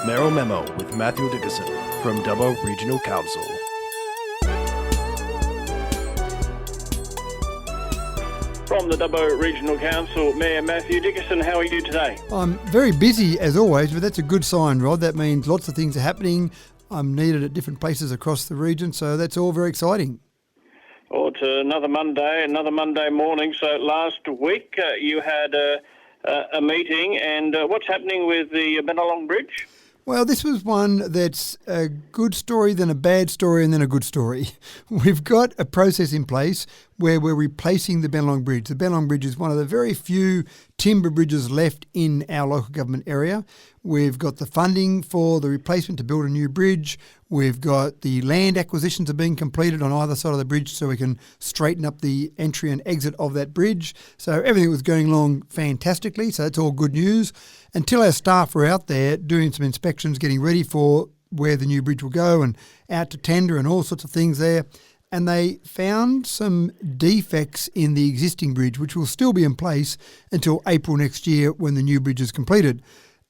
Mayoral Memo with Matthew Dickerson from Dubbo Regional Council. From the Dubbo Regional Council, Mayor Matthew Dickerson, how are you today? I'm very busy as always, but that's a good sign, Rod. That means lots of things are happening. I'm needed at different places across the region, so that's all very exciting. Well, it's another Monday morning. So last week you had a meeting, and what's happening with the Bennelong Bridge? Well, this was one that's a good story, then a bad story, and then a good story. We've got a process in place where we're replacing the Bennelong Bridge. The Bennelong Bridge is one of the very few timber bridges left in our local government area. We've got the funding for the replacement to build a new bridge. We've got the land acquisitions are being completed on either side of the bridge so we can straighten up the entry and exit of that bridge. So everything was going along fantastically, so that's all good news. Until our staff were out there doing some inspections, getting ready for where the new bridge will go and out to tender and all sorts of things there. And they found some defects in the existing bridge, which will still be in place until April next year when the new bridge is completed.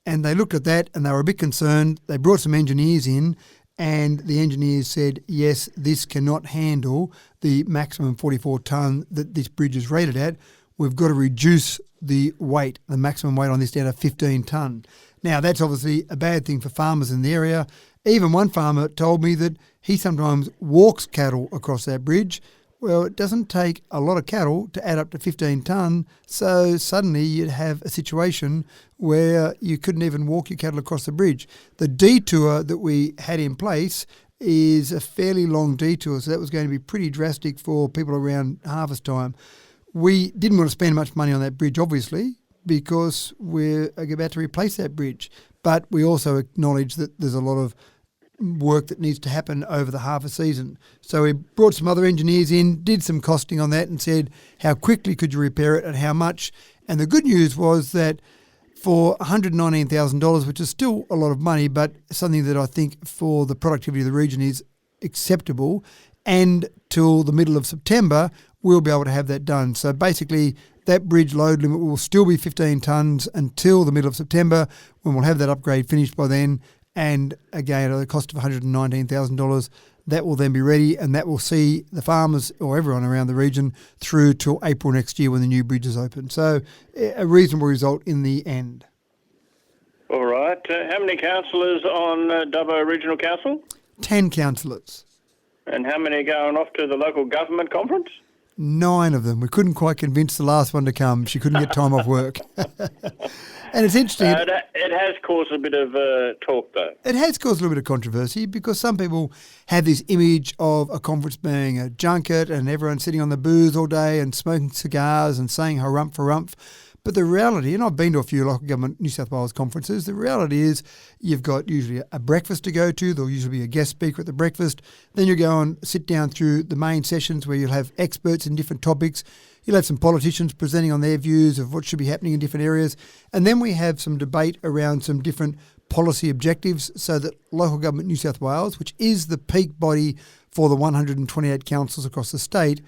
And they looked at that and they were a bit concerned. They brought some engineers in and the engineers said, yes, this cannot handle the maximum 44 tonne that this bridge is rated at. We've got to reduce the weight, the maximum weight on this down to 15 tonne. Now, that's obviously a bad thing for farmers in the area. Even one farmer told me that he sometimes walks cattle across that bridge. Well, it doesn't take a lot of cattle to add up to 15 tonne, so suddenly you'd have a situation where you couldn't even walk your cattle across the bridge. The detour that we had in place is a fairly long detour, so that was going to be pretty drastic for people around harvest time. We didn't want to spend much money on that bridge, obviously, because we're about to replace that bridge. But we also acknowledge that there's a lot of work that needs to happen over the harvest season. So we brought some other engineers in, did some costing on that and said, how quickly could you repair it and how much? And the good news was that for $119,000, which is still a lot of money, but something that I think for the productivity of the region is acceptable, and till the middle of September, we'll be able to have that done. So basically, that bridge load limit will still be 15 tonnes until the middle of September, when we'll have that upgrade finished by then. And again, at a cost of $119,000, that will then be ready, and that will see the farmers or everyone around the region through till April next year when the new bridge is open. So a reasonable result in the end. All right. How many councillors on Dubbo Regional Council? 10 councillors. And how many are going off to the local government conference? 9 of them. We couldn't quite convince the last one to come. She couldn't get time off work. And it's interesting. It has caused a bit of talk, though. It has caused a little bit of controversy because some people have this image of a conference being a junket and everyone sitting on the booze all day and smoking cigars and saying harumph, harumph. But the reality, and I've been to a few local government New South Wales conferences, the reality is you've got usually a breakfast to go to. There'll usually be a guest speaker at the breakfast. Then you go and sit down through the main sessions where you'll have experts in different topics. You'll have some politicians presenting on their views of what should be happening in different areas. And then we have some debate around some different policy objectives so that Local Government New South Wales, which is the peak body for the 128 councils across the state,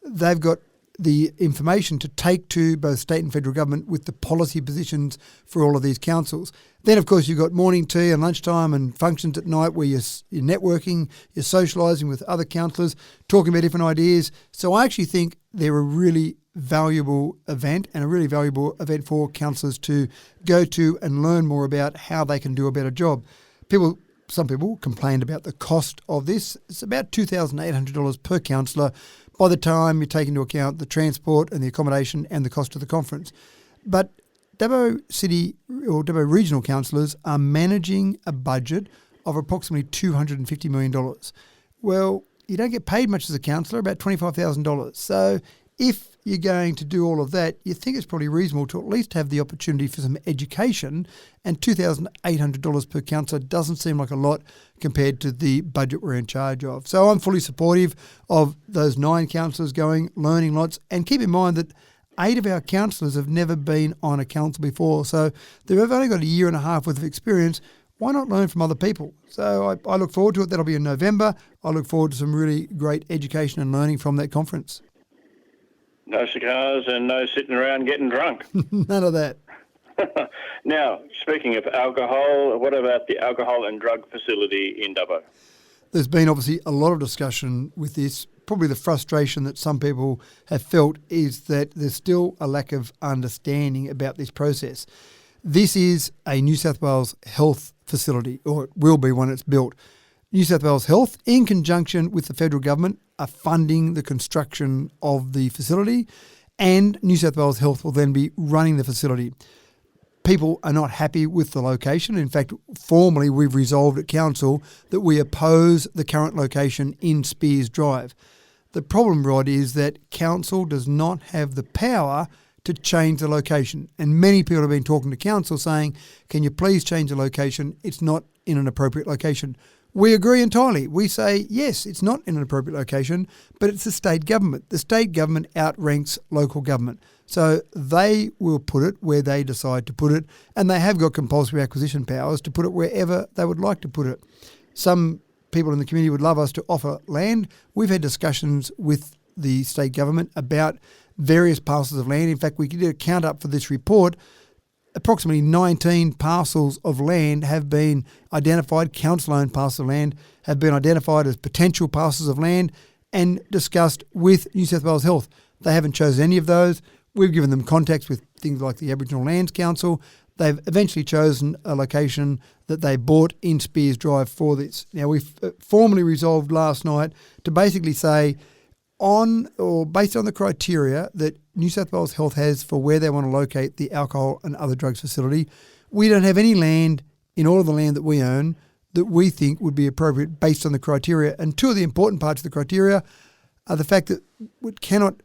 they've got the information to take to both state and federal government with the policy positions for all of these councils. Then, of course, you've got morning tea and lunchtime and functions at night where you're networking, you're socialising with other councillors, talking about different ideas. So I actually think they're a really valuable event and a really valuable event for councillors to go to and learn more about how they can do a better job. Some people complained about the cost of this. It's about $2,800 per councillor by the time you take into account the transport and the accommodation and the cost of the conference. But Dubbo City or Dubbo Regional councillors are managing a budget of approximately $250 million. Well, you don't get paid much as a councillor, about $25,000. So if you're going to do all of that, you think it's probably reasonable to at least have the opportunity for some education, and $2,800 per councillor doesn't seem like a lot compared to the budget we're in charge of. So I'm fully supportive of those 9 councillors going, learning lots, and keep in mind that 8 of our councillors have never been on a council before, so they've only got a year and a half worth of experience. Why not learn from other people? So I look forward to it. That'll be in November. I look forward to some really great education and learning from that conference. No cigars and no sitting around getting drunk. None of that. Now, speaking of alcohol, what about the alcohol and drug facility in Dubbo? There's been obviously a lot of discussion with this. Probably the frustration that some people have felt is that there's still a lack of understanding about this process. This is a New South Wales health facility, or it will be when it's built. New South Wales Health, in conjunction with the federal government, are funding the construction of the facility, and New South Wales Health will then be running the facility. People are not happy with the location. In fact, formally we've resolved at council that we oppose the current location in Spears Drive. The problem, Rod, is that council does not have the power to change the location. And many people have been talking to council saying, can you please change the location? It's not in an appropriate location. We agree entirely. We say, yes, it's not in an appropriate location, but it's the state government. The state government outranks local government. So they will put it where they decide to put it, and they have got compulsory acquisition powers to put it wherever they would like to put it. Some people in the community would love us to offer land. We've had discussions with the state government about various parcels of land. In fact, we did a count up for this report. Approximately 19 parcels of land have been identified, council-owned parcels of land have been identified as potential parcels of land and discussed with New South Wales Health. They haven't chosen any of those. We've given them contacts with things like the Aboriginal Lands Council. They've eventually chosen a location that they bought in Spears Drive for this. Now, we've formally resolved last night to basically say, on or based on the criteria that New South Wales Health has for where they want to locate the alcohol and other drugs facility, we don't have any land in all of the land that we own that we think would be appropriate based on the criteria. And two of the important parts of the criteria are the fact that it cannot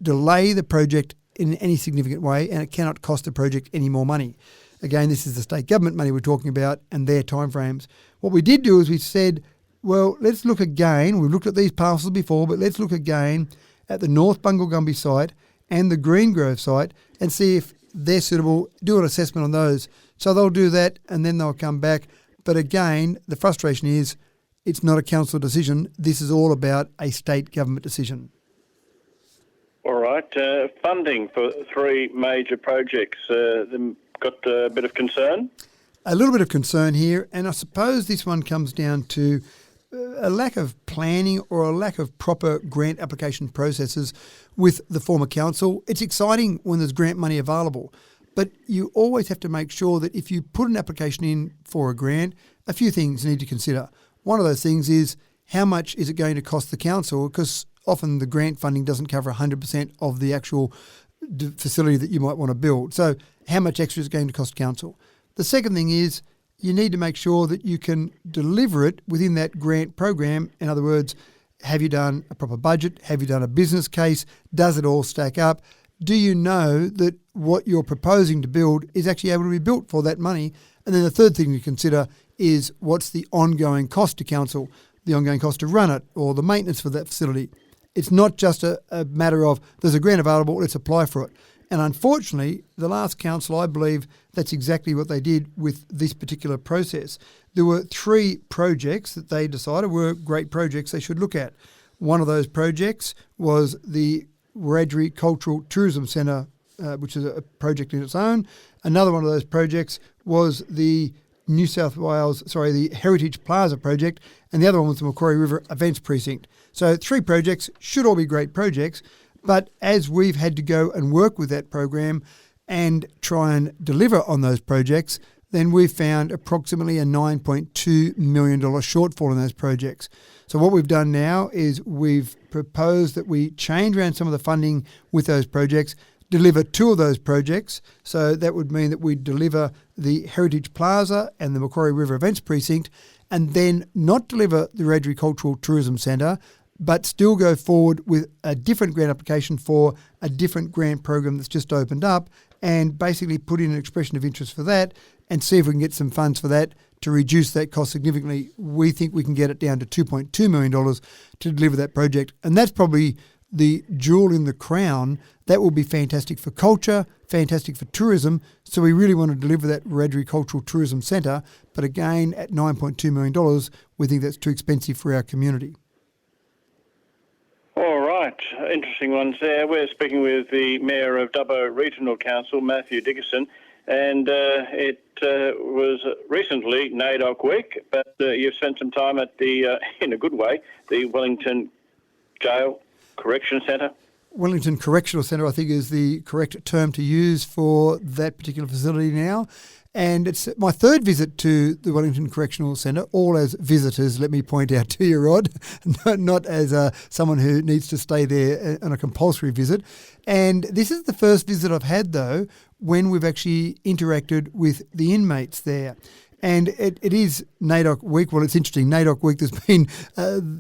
delay the project in any significant way, and it cannot cost the project any more money. Again, this is the state government money we're talking about and their timeframes. What we did do is we said, well, let's look again. We've looked at these parcels before, but let's look again at the North Bungle site and the Green Grove site and see if they're suitable, do an assessment on those. So they'll do that and then they'll come back. But again, the frustration is it's not a council decision. This is all about a state government decision. All right. Funding for three major projects. Got a bit of concern? A little bit of concern here, and I suppose this one comes down to a lack of planning or a lack of proper grant application processes with the former council. It's exciting when there's grant money available, but you always have to make sure that if you put an application in for a grant, a few things you need to consider. One of those things is how much is it going to cost the council, because often the grant funding doesn't cover 100% of the actual facility that you might want to build. So how much extra is it going to cost council? The second thing is you need to make sure that you can deliver it within that grant program. In other words, have you done a proper budget? Have you done a business case? Does it all stack up? Do you know that what you're proposing to build is actually able to be built for that money? And then the third thing to consider is what's the ongoing cost to council, the ongoing cost to run it, or the maintenance for that facility. It's not just a matter of there's a grant available, let's apply for it. And unfortunately, the last council, I believe that's exactly what they did with this particular process. There were three projects that they decided were great projects they should look at. One of those projects was the Wiradjuri Cultural Tourism Centre, which is a project in its own. Another one of those projects was the the Heritage Plaza project, and the other one was the Macquarie River Events Precinct. So three projects, should all be great projects, but as we've had to go and work with that program and try and deliver on those projects, then we've found approximately a $9.2 million shortfall in those projects. So what we've done now is we've proposed that we change around some of the funding with those projects, deliver two of those projects. So that would mean that we deliver the Heritage Plaza and the Macquarie River Events Precinct, and then not deliver the Wiradjuri Cultural Tourism Centre, but still go forward with a different grant application for a different grant program that's just opened up, and basically put in an expression of interest for that and see if we can get some funds for that to reduce that cost significantly. We think we can get it down to $2.2 million to deliver that project. And that's probably the jewel in the crown. That will be fantastic for culture, fantastic for tourism. So we really want to deliver that Wiradjuri Cultural Tourism Centre. But again, at $9.2 million, we think that's too expensive for our community. All right, interesting ones there. We're speaking with the Mayor of Dubbo Regional Council, Matthew Dickerson, and it was recently NAIDOC Week, but you've spent some time at the, in a good way, the Wellington Jail Correction Centre. Wellington Correctional Centre, I think, is the correct term to use for that particular facility now. And it's my third visit to the Wellington Correctional Centre, all as visitors, let me point out to you, Rod, not as someone who needs to stay there on a compulsory visit. And this is the first visit I've had, though, when we've actually interacted with the inmates there. And it is NAIDOC Week. Well, it's interesting. NAIDOC Week, there's been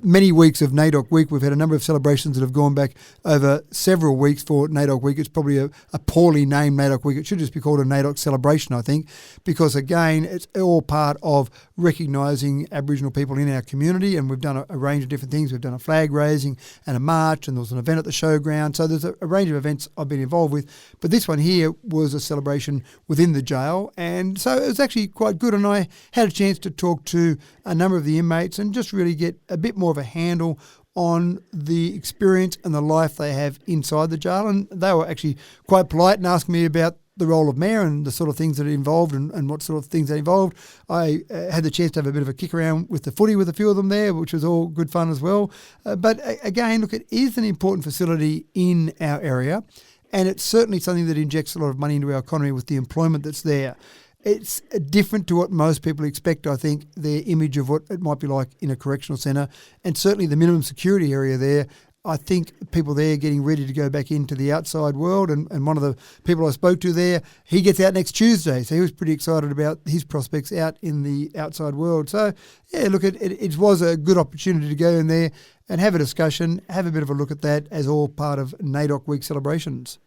many weeks of NAIDOC Week. We've had a number of celebrations that have gone back over several weeks for NAIDOC Week. It's probably a poorly named NAIDOC Week. It should just be called a NAIDOC celebration, I think, because, again, it's all part of recognising Aboriginal people in our community. And we've done a range of different things. We've done a flag raising and a march, and there was an event at the showground. So there's a range of events I've been involved with. But this one here was a celebration within the jail. And so it was actually quite good. And I had a chance to talk to a number of the inmates and just really get a bit more of a handle on the experience and the life they have inside the jail. And they were actually quite polite and asked me about the role of mayor and the sort of things that it involved and what sort of things they involved. I had the chance to have a bit of a kick around with the footy with a few of them there, which was all good fun as well. But again, look, it is an important facility in our area, and it's certainly something that injects a lot of money into our economy with the employment that's there. It's different to what most people expect, I think, their image of what it might be like in a correctional centre, and certainly the minimum security area there. I think people there are getting ready to go back into the outside world, and one of the people I spoke to there, he gets out next Tuesday, so he was pretty excited about his prospects out in the outside world. So, yeah, look, it was a good opportunity to go in there and have a discussion, have a bit of a look at that as all part of NAIDOC Week celebrations.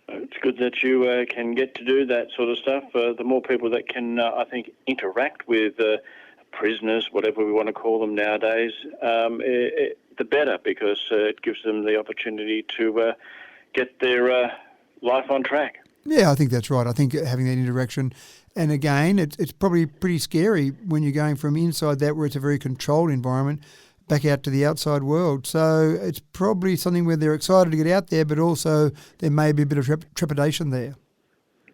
It's good that you can get to do that sort of stuff. The more people that can, I think, interact with prisoners, whatever we want to call them nowadays, the better, because it gives them the opportunity to get their life on track. Yeah, I think that's right. I think having that interaction, and again, it's probably pretty scary when you're going from inside that, where it's a very controlled environment, back out to the outside world. So it's probably something where they're excited to get out there, but also there may be a bit of trepidation there.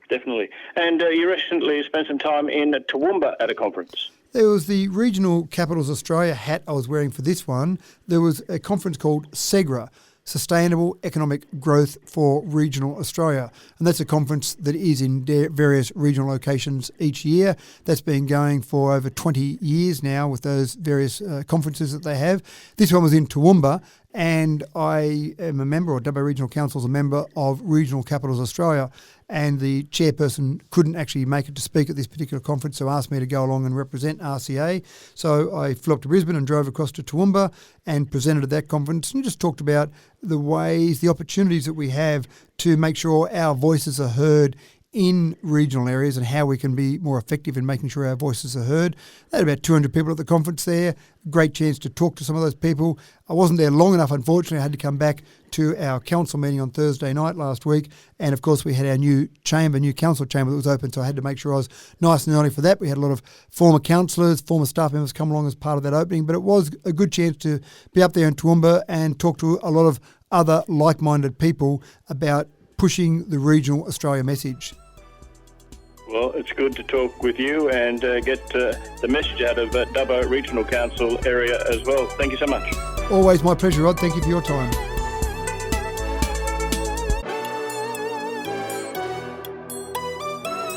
Definitely. And you recently spent some time in Toowoomba at a conference. There was the Regional Capitals Australia hat I was wearing for this one. There was a conference called SEGRA, Sustainable Economic Growth for Regional Australia. And that's a conference that is in various regional locations each year. That's been going for over 20 years now with those various conferences that they have. This one was in Toowoomba, and I am a member, or WA Regional Council is a member of Regional Capitals Australia, and the chairperson couldn't actually make it to speak at this particular conference, so asked me to go along and represent RCA. So I flew up to Brisbane and drove across to Toowoomba and presented at that conference and just talked about the ways, the opportunities that we have to make sure our voices are heard in regional areas and how we can be more effective in making sure our voices are heard. They had about 200 people at the conference there. Great chance to talk to some of those people. I wasn't there long enough, unfortunately. I had to come back to our council meeting on Thursday night last week. And of course, we had our new council chamber that was open. So I had to make sure I was nice and early for that. We had a lot of former councillors, former staff members come along as part of that opening. But it was a good chance to be up there in Toowoomba and talk to a lot of other like-minded people about pushing the regional Australia message. Well, it's good to talk with you and get the message out of Dubbo Regional Council area as well. Thank you so much. Always my pleasure, Rod. Thank you for your time.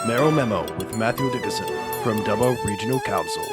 Mayoral Memo with Matthew Dickinson from Dubbo Regional Council.